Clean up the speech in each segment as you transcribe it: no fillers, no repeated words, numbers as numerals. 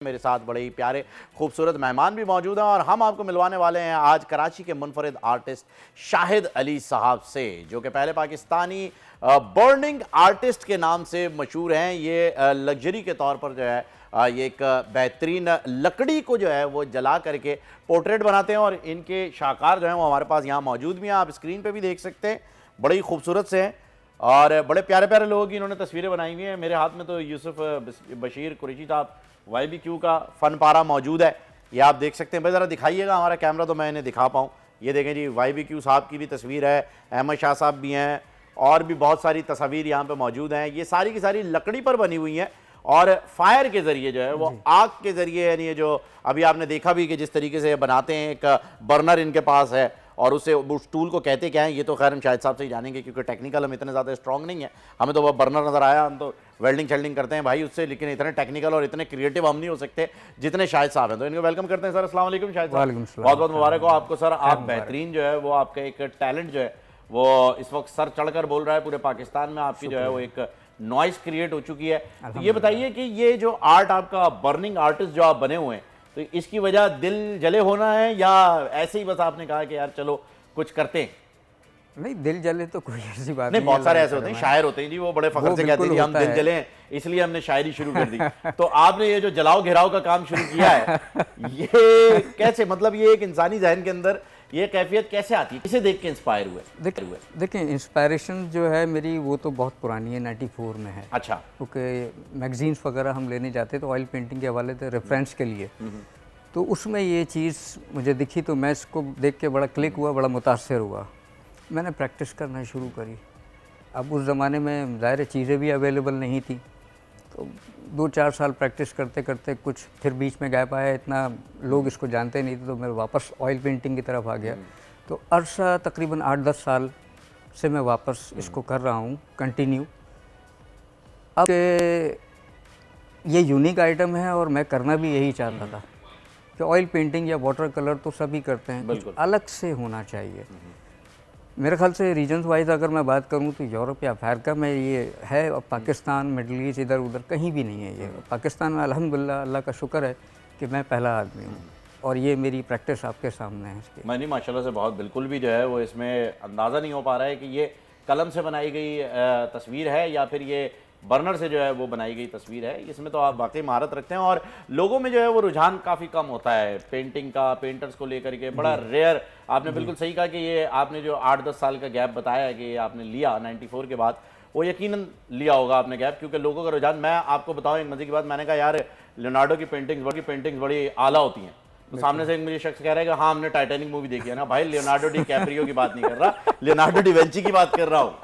मेरे साथ बड़े ही प्यारे खूबसूरत मेहमान भी मौजूद हैं और हम आपको मिलवाने वाले हैं आज कराची के मुनफरिद आर्टिस्ट शाहिद अली साहब से, जो कि पहले पाकिस्तानी बर्निंग आर्टिस्ट के नाम से मशहूर हैं। ये लग्जरी के तौर पर जो है ये एक बेहतरीन लकड़ी को जो है वो जला करके पोर्ट्रेट बनाते हैं और इनके शाहकार जो हैं वो हमारे पास यहाँ मौजूद भी हैं। आप स्क्रीन पर भी देख सकते हैं, बड़े ही खूबसूरत से हैं और बड़े प्यारे प्यारे लोगों की इन्होंने तस्वीरें बनाई हुई हैं। मेरे हाथ में तो यूसुफ बशीर कुरैशी साहब YBQ का फन पारा मौजूद है, ये आप देख सकते हैं। भाई ज़रा दिखाइएगा, हमारा कैमरा तो मैं इन्हें दिखा पाऊँ। ये देखें जी, YBQ साहब की भी तस्वीर है, अहमद शाह साहब भी हैं और भी बहुत सारी तस्वीर यहाँ पे मौजूद हैं। ये सारी की सारी लकड़ी पर बनी हुई हैं और फायर के ज़रिए जो है वो आग के ज़रिए, यानी ये जो अभी आपने देखा भी कि जिस तरीके से बनाते हैं, एक बर्नर इनके पास है और उसे उस टूल को कहते क्या हैं ये तो खैर हम शाहिद साहब से ही जानेंगे, क्योंकि टेक्निकल हम इतने ज़्यादा स्ट्रॉन्ग नहीं है। हमें तो वह बर्नर नज़र आया, हम तो वेल्डिंग शेल्डिंग करते हैं भाई उससे, लेकिन इतने टेक्निकल और इतने क्रिएटिव हम नहीं हो सकते जितने शाहिद साहब हैं। तो इनको वेलकम करते हैं सर। अस्सलाम वालेकुम शाहिद साहब, बहुत बहुत मुबारक हो आपको सर। आप बेहतरीन जो है वो आपका एक टैलेंट जो है वो इस वक्त सर चढ़कर बोल रहा है पूरे पाकिस्तान में। आपकी जो है वो एक नॉइस क्रिएट हो चुकी है। तो ये बताइए कि ये जो आर्ट आपका बर्निंग आर्टिस्ट जो आप बने हुए हैं, तो इसकी वजह दिल जले होना है या ऐसे ही बस आपने कहा कि यार चलो कुछ करते हैं? नहीं, दिल जले तो कोई ऐसी बात नहीं, बहुत सारे ऐसे होते हैं, शायर होते हैं जी, वो बड़े फख्र से कहते हैं जी हम दिल जले हैं इसलिए हमने शायरी शुरू कर दी। तो आपने ये जो जलाओ घिराव का काम शुरू किया है, ये कैसे, मतलब ये एक इंसानी जहन के अंदर ये कैफियत कैसे आती है, किसे देख के इंस्पायर हुए? देखिए, इंस्पायरेशन जो है मेरी वो तो बहुत पुरानी है, 94 में है। अच्छा। क्योंकि मैगजीन्स वगैरह हम लेने जाते तो ऑयल पेंटिंग के हवाले से रेफरेंस के लिए, तो उसमें ये चीज़ मुझे दिखी तो मैं इसको देख के बड़ा क्लिक हुआ, बड़ा मुतासर हुआ। मैंने प्रैक्टिस करना शुरू करी। अब उस ज़माने में ज़ाहिर चीज़ें भी अवेलेबल नहीं थी, तो 2-4 साल प्रैक्टिस करते करते कुछ फिर बीच में गैप आया, इतना लोग इसको जानते नहीं थे, तो मैं वापस ऑयल पेंटिंग की तरफ आ गया। तो अरसा तकरीबन 8-10 साल से मैं वापस इसको कर रहा हूँ कंटिन्यू। अब ये यूनिक आइटम है और मैं करना भी यही चाहता था कि ऑयल पेंटिंग या वाटर कलर तो सभी करते हैं, कुछ अलग से होना चाहिए। मेरे ख्याल से रीजन्स वाइज अगर मैं बात करूं तो यूरोप या अफ्रीका में ये है, और पाकिस्तान, मिडल ईस्ट, इधर उधर कहीं भी नहीं है ये। पाकिस्तान में अल्हम्दुलिल्लाह अल्लाह का शुक्र है कि मैं पहला आदमी हूँ और ये मेरी प्रैक्टिस आपके सामने है इसकी। मैं नहीं, माशाल्लाह से बहुत बिल्कुल भी जो है वो इसमें अंदाज़ा नहीं हो पा रहा है कि ये कलम से बनाई गई तस्वीर है या फिर ये बर्नर से जो है वो बनाई गई तस्वीर है। इसमें तो आप वाकई महारत रखते हैं और लोगों में जो है वो रुझान काफ़ी कम होता है पेंटिंग का, पेंटर्स को लेकर के बड़ा रेयर। आपने बिल्कुल सही कहा कि ये आपने जो 8-10 साल का गैप बताया है कि आपने लिया 94 के बाद, वो यकीनन लिया होगा आपने गैप, क्योंकि लोगों का रुझान, मैं आपको बताऊँ एक मजे की बात, मैंने कहा यार लियोनार्डो की पेंटिंग्स बड़ी आला होती हैं, तो सामने से एक मुझे शख्स कह रहा है कि हाँ हमने टाइटैनिक मूवी देखी है ना। भाई लियोनार्डो डी कैप्रियो की बात नहीं कर रहा, लियोनार्डो डी विंची की बात कर रहा हूँ।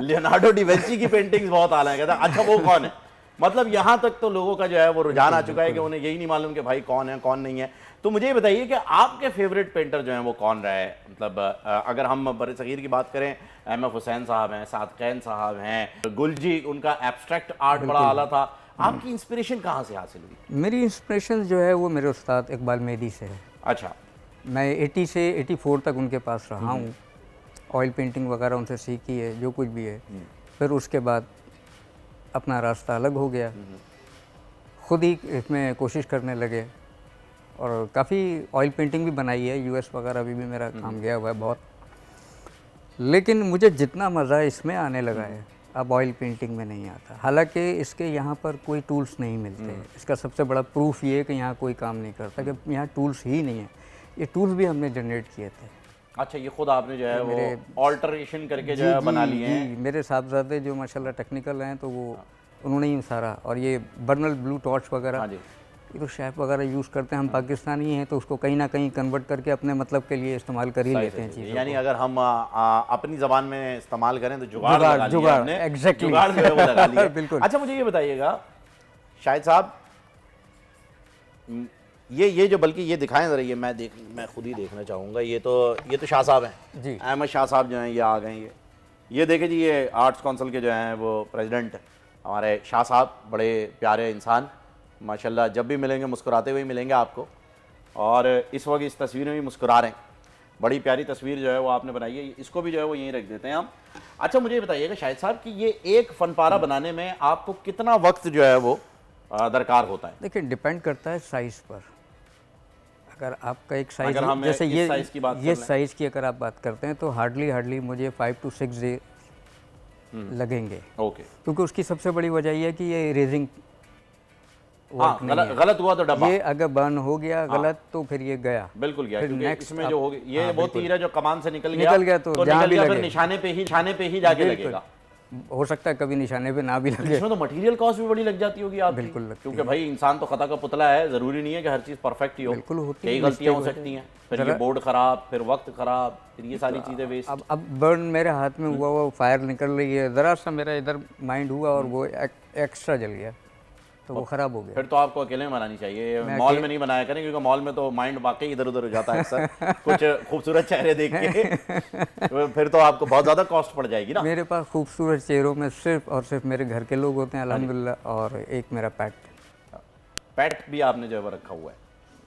लियोनार्डो डी विंची की पेंटिंग्स बहुत आला है। कहता अच्छा वो कौन है, मतलब यहाँ तक तो लोगों का जो है वो रुझान आ चुका है कि उन्हें यही नहीं मालूम कि भाई कौन है कौन नहीं है। तो मुझे ये बताइए कि आपके फेवरेट पेंटर जो हैं वो कौन रहा है? मतलब अगर हम बर सगीर की बात करें, MF हुसैन साहब हैं, सादकैन साहब हैं, गुलजी, उनका एब्स्ट्रैक्ट आर्ट बड़ा आला था। आपकी इंस्पिरेशन कहाँ से हासिल हुई? मेरी इंस्पिरेशन जो है वो मेरे उस्ताद इकबाल मेहदी से है। अच्छा। मैं 80 से 84 तक उनके पास रहा हूँ, ऑयल पेंटिंग वगैरह उनसे सीखी है, जो कुछ भी है। फिर उसके बाद अपना रास्ता अलग हो गया, खुद ही इसमें कोशिश करने लगे और काफ़ी ऑयल पेंटिंग भी बनाई है, US वगैरह अभी भी मेरा काम गया हुआ है बहुत। लेकिन मुझे जितना मज़ा इसमें आने लगा है अब ऑयल पेंटिंग में नहीं आता। हालांकि इसके यहाँ पर कोई टूल्स नहीं मिलते। इसका सबसे बड़ा प्रूफ ये है कि यहाँ कोई काम नहीं करता, कि यहाँ टूल्स ही नहीं है। ये टूल्स भी हमने जनरेट किए थे। अच्छा, ये खुद आपने जो है वो ऑल्टरेशन करके जो है बना लिए हैं? मेरे साहबजादे जो माशाल्लाह टेक्निकल हैं, तो वो उन्होंने ही सारा, और ये बर्नल ब्लू टॉर्च वगैरह ये तो शेफ वगैरह यूज़ करते हैं। हम पाकिस्तानी हैं तो उसको कहीं ना कहीं कन्वर्ट करके अपने मतलब के लिए इस्तेमाल कर ही लेते हैं चीज़ें। यानी अगर हम अपनी ज़बान में इस्तेमाल करें तो जुगाड़ एग्जैक्टली जुगाड़ जो है वो लगा लिया। बिल्कुल। अच्छा, मुझे ये बताइएगा शाहिद साहब, ये जो, बल्कि ये दिखाएं ज़रा, ये मैं खुद ही देखना चाहूँगा। ये तो शाह साहब हैं जी, अहमद शाह साहब जो हैं ये आ गए। ये देखें जी, ये आर्ट्स काउंसिल के जो हैं वो प्रेसिडेंट हमारे शाह साहब, बड़े प्यारे इंसान माशाल्लाह। जब भी मिलेंगे मुस्कुराते हुए मिलेंगे आपको, और इस वक्त इस तस्वीर में भी मुस्कुरा रहे हैं। बड़ी प्यारी तस्वीर जो है वो आपने बनाई है, इसको भी जो है वो यहीं रख देते हैं हम। अच्छा, मुझे बताइएगा शाहिद साहब कि ये एक फनपारा बनाने में आपको कितना वक्त जो है वो दरकार होता है? देखिए डिपेंड करता है साइज़ पर। अगर आपका एक साइज़ अगर हम जैसे इस ये साइज़ की बात कर ये लें। साइज़ की अगर आप बात करते हैं तो हार्डली मुझे 5 to 6 डे लगेंगे, ओके। क्योंकि उसकी सबसे बड़ी वजह ये है कि ये इरेजिंग हाँ, वर्क नहीं है। गलत हुआ तो डब्बा। ये अगर बर्न हो गया गलत तो फिर ये गया, बिल्कुल गया, फिर क्योंकि next इसमें आप- जो हो गया ये हाँ, वो बिल्कुल। तीर है जो कमान से निकल निकल गया तो जहाँ निकल भी गया, फिर लगे। निशाने पे ही जाके बिल्कुल। लगेगा। हो सकता है कभी निशाने पे ना भी लगे। इसमें तो मटेरियल कॉस्ट भी बड़ी लग जाती होगी आपकी। बिल्कुल लगती क्योंकि भाई इंसान तो खता का पुतला है, जरूरी नहीं है कि हर चीज परफेक्ट ही हो। बिल्कुल होती कई है, गलतियां हो mistake सकती हैं, फिर जरा- ये बोर्ड खराब, फिर वक्त खराब, फिर ये सारी चीजें वेस्ट। अब बर्न मेरे हाथ में हुआ, वो फायर निकल रही है, ज़रा सा मेरा इधर माइंड हुआ और वो एक्स्ट्रा जल गया, तो वो ख़राब हो गया। फिर तो आपको अकेले में बनानी चाहिए, मॉल में नहीं बनाया करें, क्योंकि मॉल में तो माइंड वाकई इधर उधर हो जाता है अक्सर कुछ खूबसूरत चेहरे देख के फिर तो आपको बहुत ज्यादा कॉस्ट पड़ जाएगी ना। मेरे पास खूबसूरत चेहरों में सिर्फ और सिर्फ मेरे घर के लोग होते हैं अल्हम्दुलिल्लाह, और एक मेरा पेट। पेट भी आपने जो है वो रखा हुआ है,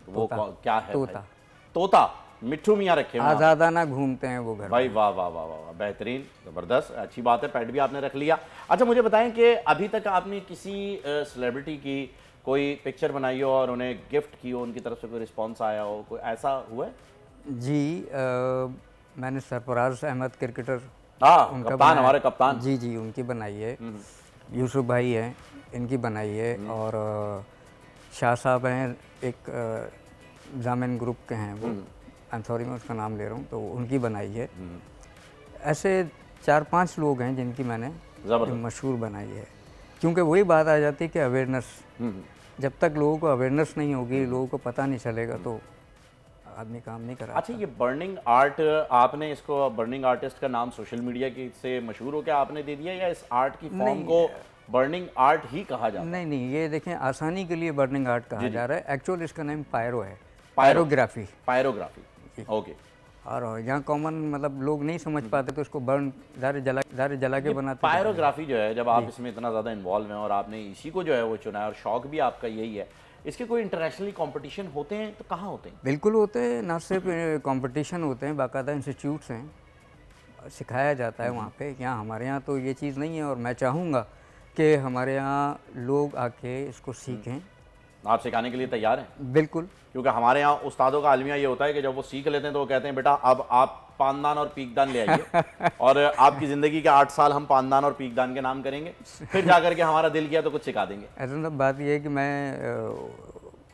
वो क्या है? तोता। भाई? तोता, मिट्ठू मियाँ रखे हुए हैं आपने। आज़ादाना घूमते हैं वो घर। भाई वाह वाह वाह वाह वाह, बेहतरीन, ज़बरदस्त, अच्छी बात है, पेट भी आपने रख लिया। अच्छा मुझे बताएं कि अभी तक आपने किसी सेलिब्रिटी की कोई पिक्चर बनाई हो और उन्हें गिफ्ट की हो, उनकी तरफ से कोई रिस्पॉन्स आया हो, कोई ऐसा हुआ है? जी मैंने सरफराज अहमद क्रिकेटर, हाँ, उनका कप्तान, बनाया। हमारे कप्तान। जी जी उनकी बनाई है। यूसुफ भाई हैं, इनकी बनाई है। और शाह साहब हैं, एक जामिन ग्रुप के हैं वो, आई एम सॉरी मैं उसका नाम ले रहा हूँ, तो उनकी बनाई है। ऐसे 4-5 लोग हैं जिनकी मैंने ज़बरदस्त। मशहूर बनाई है, क्योंकि वही बात आ जाती है कि अवेयरनेस, जब तक लोगों को अवेयरनेस नहीं होगी, लोगों को पता नहीं चलेगा, तो आदमी काम नहीं करा। अच्छा ये बर्निंग आर्ट, आपने इसको बर्निंग आर्टिस्ट का नाम सोशल मीडिया की से मशहूर हो क्या आपने दे दिया, या इस आर्ट की फॉर्म को बर्निंग आर्ट ही कहा जाता है? नहीं नहीं, ये देखें आसानी के लिए बर्निंग आर्ट कहा जा रहा है। एक्चुअल इसका नाम पायरो है, पायरो। पायरोग्राफी। Pyrography, okay. और यहाँ कॉमन मतलब लोग नहीं समझ पाते तो इसको बर्न ज़ाहिर जला के बनाते हैं। पायरोग्राफी जो है, जब आप इसमें इतना ज़्यादा इन्वॉल्व हैं और आपने इसी को जो है वो चुना है और शौक भी आपका यही है, इसके कोई इंटरनेशनली कंपटीशन होते हैं तो कहाँ होते हैं? बिल्कुल होते हैं, ना सिर्फ कंपटीशन होते हैं, बाकायदा इंस्टीट्यूट्स हैं, सिखाया जाता है वहाँ पे। यहाँ हमारे यहाँ तो ये चीज़ नहीं है, और मैं चाहूँगा कि हमारे यहाँ लोग आके इसको सीखें। आप सिखाने के लिए तैयार हैं? बिल्कुल। क्योंकि हमारे यहाँ उस्तादों का अलमिया ये होता है कि जब वो सीख लेते हैं तो वो कहते हैं बेटा अब आप पानदान और पीकदान ले आइए और आपकी ज़िंदगी के 8 साल हम पानदान और पीकदान के नाम करेंगे, फिर जा करके हमारा दिल किया तो कुछ सिखा देंगे। ऐसा मतलब बात ये है कि मैं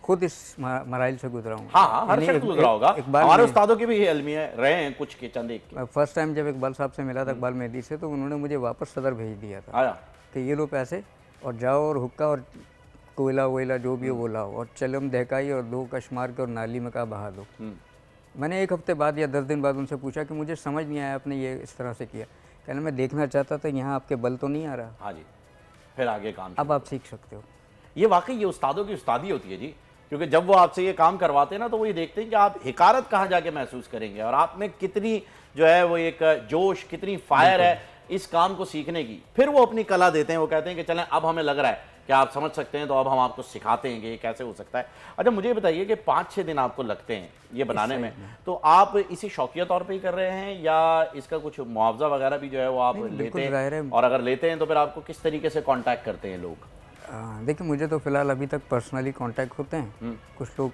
खुद इस मराइल से गुजरा हूँ। हाँ हाँ, हर शख्स गुजरा होगा। इकबाल हमारे में- उस्तादों के भी ये अलमिया रहे हैं कुछ के चंद एक के। मैं फर्स्ट टाइम जब इकबाल साहब से मिला था, इकबाल मेहदी से, तो उन्होंने मुझे वापस सदर भेज दिया था आया कि ये लो पैसे और जाओ और हुक्का और कोयला वोयला जो भी हो वो लाओ, और चलम दहकाई और 2 कश मार के और नाली में का बहा दो। मैंने 1 हफ्ते बाद या 10 दिन बाद उनसे पूछा कि मुझे समझ नहीं आया आपने ये इस तरह से किया। कहना मैं देखना चाहता था यहाँ आपके बल तो नहीं आ रहा, हाँ जी, फिर आगे काम। अब आप सीख सकते हो। ये वाकई ये उस्तादों की उस्तादी होती है जी, क्योंकि जब वो आपसे ये काम करवाते हैं ना तो वो ये देखते हैं कि आप हिकारत कहाँ जाके महसूस करेंगे और आप में कितनी जो है वो एक जोश, कितनी फायर है इस काम को सीखने की। फिर वो अपनी कला देते हैं, वो कहते हैं कि चलें अब हमें लग रहा है कि आप समझ सकते हैं, तो अब हम आपको सिखाते हैं कि ये कैसे हो सकता है। अच्छा मुझे बताइए कि 5-6 दिन आपको लगते हैं ये बनाने में, तो आप इसे शौकिया तौर पे ही कर रहे हैं या इसका कुछ मुआवजा वगैरह भी जो है वो आप लेते हैं, और अगर लेते हैं तो फिर आपको किस तरीके से कांटेक्ट करते हैं लोग? देखिए मुझे तो फ़िलहाल अभी तक पर्सनली कांटेक्ट होते हैं, कुछ लोग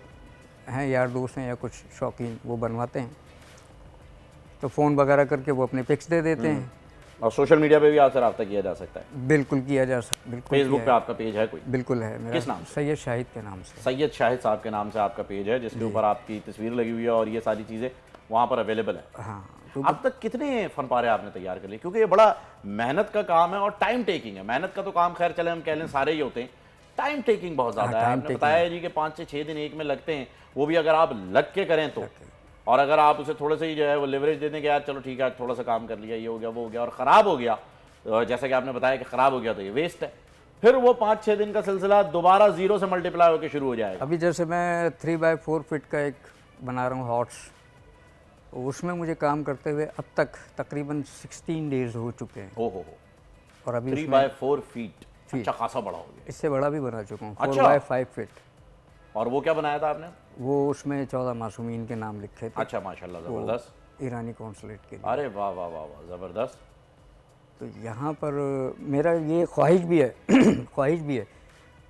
हैं यार दोस्त हैं या कुछ शौकीन, वो बनवाते हैं, तो फ़ोन वगैरह करके वो अपने पिक्स दे देते हैं। और सोशल मीडिया पे भी आपसे रब्ता किया जा सकता है? बिल्कुल किया जा सकता, बिल्कुल फेसबुक पे आपका पेज है कोई? बिल्कुल है मेरा। किस नाम से? सैयद शाहिद के नाम से। सैयद शाहिद साहब के नाम से आपका पेज है, जिसके ऊपर आपकी तस्वीर लगी हुई है और ये सारी चीज़ें वहाँ पर अवेलेबल है। हाँ तो अब तक कितने फन पारे आपने तैयार कर लिए? क्योंकि ये बड़ा मेहनत का काम है और टाइम टेकिंग है। मेहनत का तो काम खैर चले हम कह लें सारे ही होते हैं, टाइम टेकिंग बहुत ज़्यादा है। आपने बताया है जी कि 5 से 6 दिन एक में लगते हैं, वो भी अगर आप लग के करें तो, और अगर आप उसे थोड़े से ही जो है वो लिवरेज दे दें कि यार चलो ठीक है थोड़ा सा काम कर लिया, ये हो गया वो हो गया, और ख़राब हो गया, जैसा कि आपने बताया कि ख़राब हो गया तो ये वेस्ट है, फिर वो 5-6 दिन का सिलसिला दोबारा 0 से मल्टीप्लाई होकर शुरू हो जाएगा। अभी जैसे मैं 3x4 फीट का एक बना रहा हूँ हॉट्स, उसमें मुझे काम करते हुए अब तक तकरीबन 16 डेज हो चुके हैं। हो और अभी 3x4 फीट, अच्छा खासा बड़ा हो गया। इससे बड़ा भी बना चुका हूँ, अच्छा। 4x5 feet. और वो क्या बनाया था आपने? वो उसमें 14 मासूमीन के नाम लिखे थे। अच्छा माशाल्लाह, ज़बरदस्त। ईरानी कौंसलेट के लिए। अरे वाह वाह वाह वाह, ज़बरदस्त। तो यहाँ पर मेरा ये ख्वाहिश भी है ख्वाहिश भी है,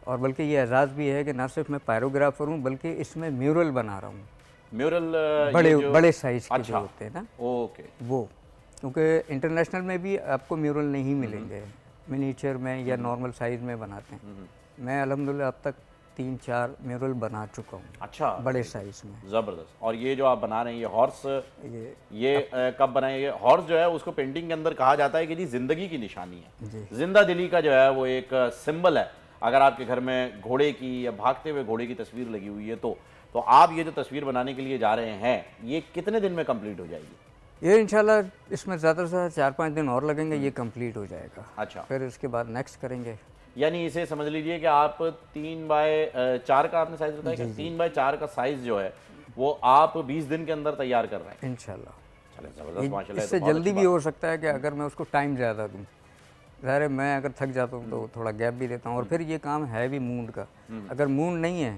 और बल्कि ये एजाज़ भी है कि ना सिर्फ मैं पायरोग्राफर हूँ बल्कि इसमें म्यूरल बना रहा हूँ, म्यूरल बड़े साइज़ के अच्छा, जो होते हैं ना ओके, वो, क्योंकि इंटरनेशनल में भी आपको म्यूरल नहीं मिलेंगे, मिनीचर में या नॉर्मल साइज़ में बनाते हैं। मैं अल्हम्दुलिल्लाह अब तक 3-4 म्यूरल बना चुका हूँ, अच्छा, बड़े साइज़ में। जबरदस्त। और ये जो आप बना रहे हैं ये हॉर्स, ये कब बनाए? ये हॉर्स जो है उसको पेंटिंग के अंदर कहा जाता है कि जी जिंदगी की निशानी है, जी। जिंदा दिली का जो है वो एक सिंबल है। अगर आपके घर में घोड़े की या भागते हुए घोड़े की तस्वीर लगी हुई है तो आप ये जो तस्वीर बनाने के लिए जा रहे हैं ये कितने दिन में कंप्लीट हो जाएगी? ये इंशाल्लाह इसमें ज़्यादा से ज़्यादा 4-5 दिन और लगेंगे, ये कंप्लीट हो जाएगा। अच्छा, फिर इसके बाद नेक्स्ट करेंगे। यानी इसे समझ लीजिए कि आप 3x4 का आपने साइज बताया कि 3x4 का साइज जो है वो आप 20 दिन के अंदर तैयार कर रहे हैं। इंशाल्लाह चले, जबरदस्त, माशाल्लाह। इससे जल्दी भी हो सकता है कि अगर मैं उसको टाइम ज़्यादा दूँ। ज़ाहिर है मैं अगर थक जाता हूँ तो थोड़ा गैप भी देता हूँ, और फिर ये काम है भी मूड का। अगर मूड नहीं है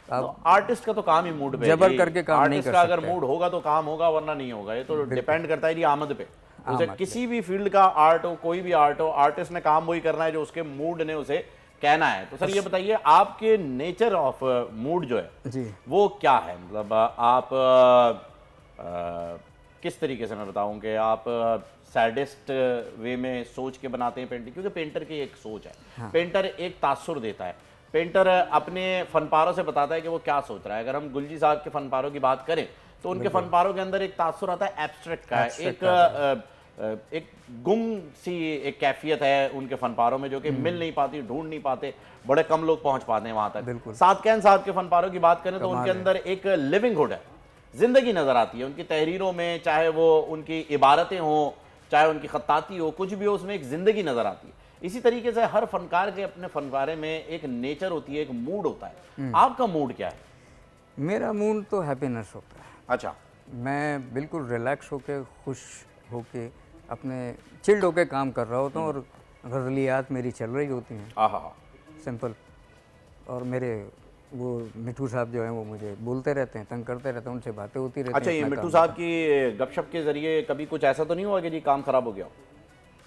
तो आर्टिस्ट का तो काम ही मूड पे है जबर जी। करके काम नहीं आर्टिस्ट कर का अगर सकते। मूड होगा तो काम होगा, वरना नहीं होगा। ये तो डिपेंड करता है जी आमद पे। उसे आमद किसी भी फील्ड का आर्ट हो, कोई भी आर्ट हो, आर्टिस्ट ने काम वही करना है जो उसके मूड ने उसे कहना है। तो सर ये बताइए आपके नेचर ऑफ मूड जो है जी, वो क्या है? मतलब आप किस तरीके से मैं बताऊं कि आप सैडिस्ट वे में सोच के बनाते हैं पेंटिंग? क्योंकि पेंटर की एक सोच है, हाँ। पेंटर एक तासुर देता है, पेंटर अपने फनपारों से बताता है कि वो क्या सोच रहा है। अगर हम गुलजी साहब के फनपारों की बात करें तो उनके फनपारों के अंदर एक तासुर आता है एब्स्ट्रैक्ट का, एक गुम सी एक कैफियत है उनके फनपारों में जो कि मिल नहीं पाती, ढूंढ नहीं पाते, बड़े कम लोग पहुंच पाते हैं वहां तक। बिल्कुल। सादकैन साहब के फनपारों की बात करें तो कमाल उनके है। अंदर एक लिविंगहुड है, जिंदगी नजर आती है उनकी तहरीरों में, चाहे वो उनकी इबारतें हों, चाहे उनकी खत्ताती हो, कुछ भी हो, उसमें एक जिंदगी नजर आती है। इसी तरीके से हर फनकार के अपने फनपारे में एक नेचर होती है, एक मूड होता है। आपका मूड क्या है? मेरा मूड तो हैप्पीनेस होता है। अच्छा, मैं बिल्कुल रिलैक्स होके, खुश होके, अपने चिल्ड होके काम कर रहा होता हूँ, और गज़लियात मेरी चल रही होती हैं, आहा, सिंपल। और मेरे वो मिठू साहब जो हैं वो मुझे बोलते रहते हैं, तंग करते रहते हैं, उनसे बातें होती रहती हैं। अच्छा, ये अपना मिट्टू काम साहब की गपशप के जरिए कभी कुछ ऐसा तो नहीं हुआ कि जी काम खराब हो गया हो?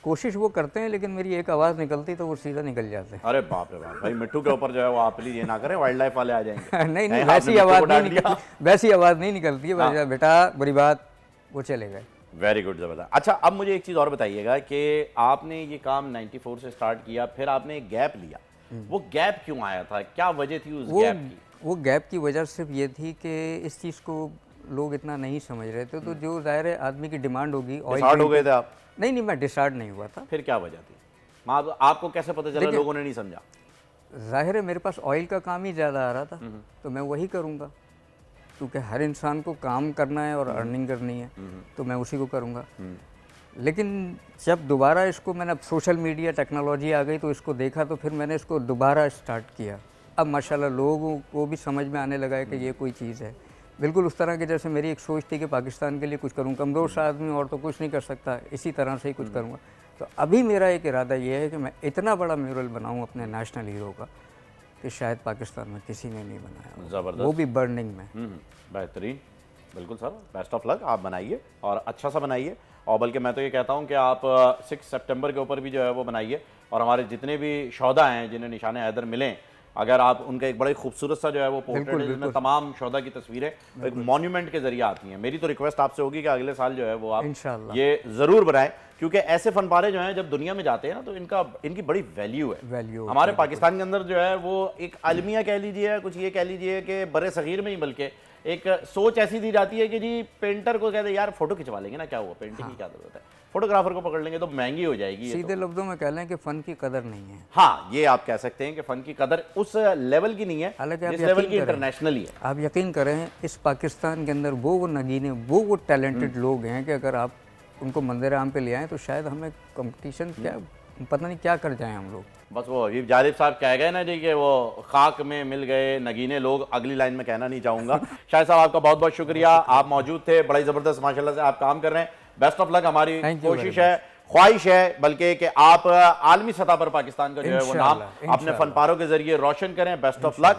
कोशिश वो करते हैं, लेकिन मेरी एक आवाज़ निकलती तो वो सीधा निकल जाते हैं। अरे बाप रे बाप, भाई मिट्टू के ऊपर जो है वो आप प्लीज ये ना करें, वाइल्ड लाइफ वाले आ जाएंगे। नहीं नहीं, आपने वैसी मिट्टू आवाज़ को नहीं डांट दिया। वैसी आवाज़ नहीं निकलती है। वैसा बेटा बुरी बात, वो चले गए। वेरी गुड, जबरदस्त। अच्छा, अब मुझे एक चीज़ और बताइएगा कि आपने ये काम 94 से स्टार्ट किया, फिर आपने एक गैप लिया, वो गैप क्यों आया था? क्या वजह थी उस गैप की? वो गैप की वजह सिर्फ ये थी कि इस चीज़ को लोग इतना नहीं समझ रहे थे, तो जो ज़ाहिर है आदमी की डिमांड होगी। डिसऑर्ड हो गए थे आप? नहीं, मैं डिसऑर्ड नहीं हुआ था। फिर क्या वजह थी? आपको कैसे पता चला लोगों ने नहीं समझा? ज़ाहिर है मेरे पास ऑयल का काम ही ज़्यादा आ रहा था, तो मैं वही करूँगा, क्योंकि हर इंसान को काम करना है और अर्निंग करनी है, तो मैं उसी को करूँगा। लेकिन जब दोबारा इसको मैंने, सोशल मीडिया टेक्नोलॉजी आ गई तो इसको देखा, तो फिर मैंने इसको दोबारा स्टार्ट किया। अब माशाल्लाह लोगों को भी समझ में आने लगा है कि ये कोई चीज़ है। बिल्कुल उस तरह के जैसे मेरी एक सोच थी कि पाकिस्तान के लिए कुछ करूँ, कमज़ोर सा आदमी और तो कुछ नहीं कर सकता, इसी तरह से ही कुछ करूँगा। तो अभी मेरा एक इरादा ये है कि मैं इतना बड़ा म्यूरल बनाऊँ अपने नेशनल हीरो का कि शायद पाकिस्तान में किसी ने नहीं बनाया, ज़बरदस्त, वो भी बर्निंग में। बेहतरीन, बिल्कुल सर, बेस्ट ऑफ लक। आप बनाइए और अच्छा सा बनाइए, और बल्कि मैं तो ये कहता हूँ कि आप 6 सितंबर के ऊपर भी जो है वो बनाइए, और हमारे जितने भी शोहदा हैं जिन्हें निशान हैदर मिलें, अगर आप उनका एक बड़ा ही खूबसूरत सा जो है वो पोर्ट्रेट है जिसमें तमाम शोहदा की तस्वीरें एक मॉन्यूमेंट के जरिए आती हैं। मेरी तो रिक्वेस्ट आपसे होगी कि अगले साल जो है वो आप इंशाल्लाह ये ज़रूर बनाएं, क्योंकि ऐसे फनपारे जो हैं जब दुनिया में जाते हैं ना तो इनकी बड़ी वैल्यू है। वैल्यू हमारे पाकिस्तान के अंदर जो है वो एक आलमिया कह लीजिए, कुछ ये कह लीजिए कि बड़े सगीर में ही बल्कि एक सोच ऐसी दी जाती है कि जी पेंटर को कहते हैं यार फोटो खिंचवा लेंगे ना, क्या हुआ, पेंटिंग की क्या जरूरत है, फोटोग्राफर को पकड़ लेंगे तो महंगी हो जाएगी। ये सीधे लफ्ज़ों में कह लें कि फ़न की कदर नहीं है। हाँ, ये आप कह सकते हैं कि फन की कदर उस लेवल की नहीं है हालांकि आप जिस लेवल की यकीन करें, इंटरनेशनली है। आप यकीन करें इस पाकिस्तान के अंदर वो नगीने, वो टैलेंटेड लोग हैं कि अगर आप उनको मंदिर आम पे ले आएँ तो शायद हमें कंपटीशन क्या, पता नहीं क्या कर जाएं हम लोग। बस वो अभी जालिब साहब कह गए ना जी कि वो खाक में मिल गए नगीने लोग, अगली लाइन में कहना नहीं चाहूँगा। शाहिद साहब आपका बहुत बहुत शुक्रिया, आप मौजूद थे, बड़ा ही ज़बरदस्त माशाल्लाह से आप काम कर रहे हैं। Best of luck. हमारी कोशिश है, ख्वाहिश है बल्कि कि आप आलमी सतह पर पाकिस्तान का जो है वो नाम अपने फनपारों के जरिए रोशन करें। Best of luck.